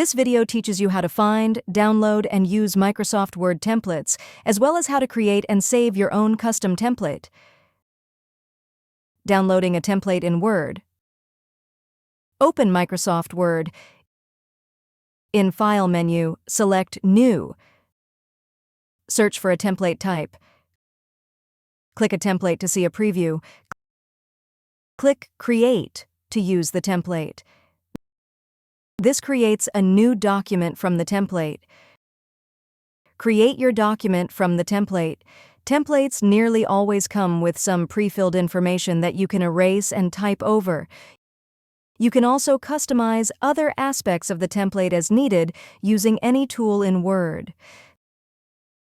This video teaches you how to find, download, and use Microsoft Word templates, as well as how to create and save your own custom template. Downloading a template in Word. Open Microsoft Word. In File menu, select New. Search for a template type. Click a template to see a preview. Click Create to use the template. This creates a new document from the template. Create your document from the template. Templates nearly always come with some pre-filled information that you can erase and type over. You can also customize other aspects of the template as needed using any tool in Word.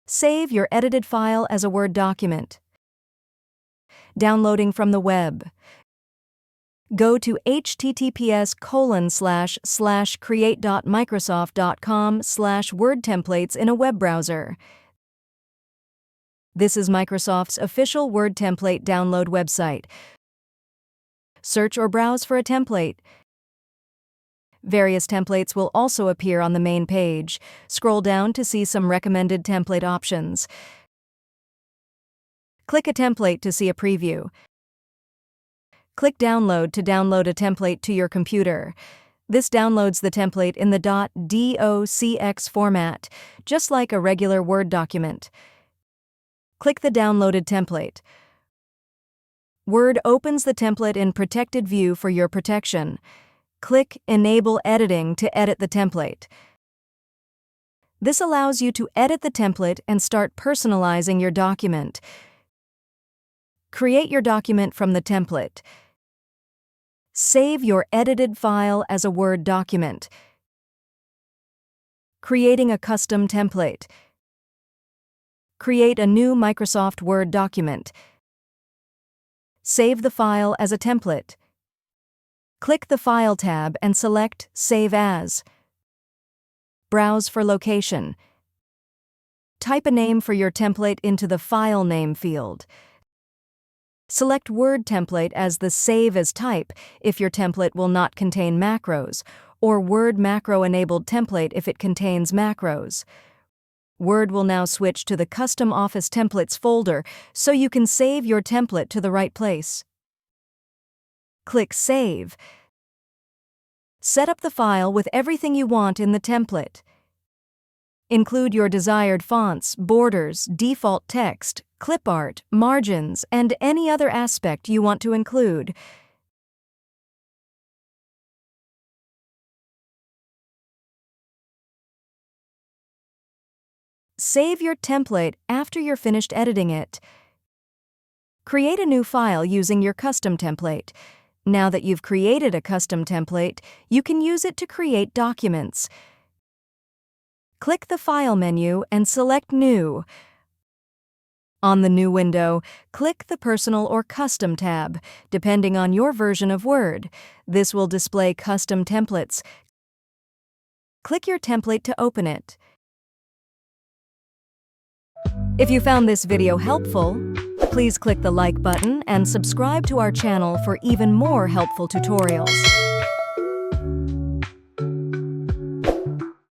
Save your edited file as a Word document. Downloading from the web. Go to https://create.microsoft.com/wordtemplates in a web browser. This is Microsoft's official Word template download website. Search or browse for a template. Various templates will also appear on the main page. Scroll down to see some recommended template options. Click a template to see a preview. Click Download to download a template to your computer. This downloads the template in the .docx format, just like a regular Word document. Click the downloaded template. Word opens the template in protected view for your protection. Click Enable Editing to edit the template. This allows you to edit the template and start personalizing your document. Create your document from the template. Save your edited file as a Word document. Creating a custom template. Create a new Microsoft Word document. Save the file as a template. Click the File tab and select Save As. Browse for location. Type a name for your template into the File Name field. Select Word template as the Save as type if your template will not contain macros, or Word macro-enabled template if it contains macros. Word will now switch to the Custom Office Templates folder so you can save your template to the right place. Click Save. Set up the file with everything you want in the template. Include your desired fonts, borders, default text, clip art, margins, and any other aspect you want to include. Save your template after you're finished editing it. Create a new file using your custom template. Now that you've created a custom template, you can use it to create documents. Click the File menu and select New. On the New window, click the Personal or Custom tab, depending on your version of Word. This will display custom templates. Click your template to open it. If you found this video helpful, please click the like button and subscribe to our channel for even more helpful tutorials.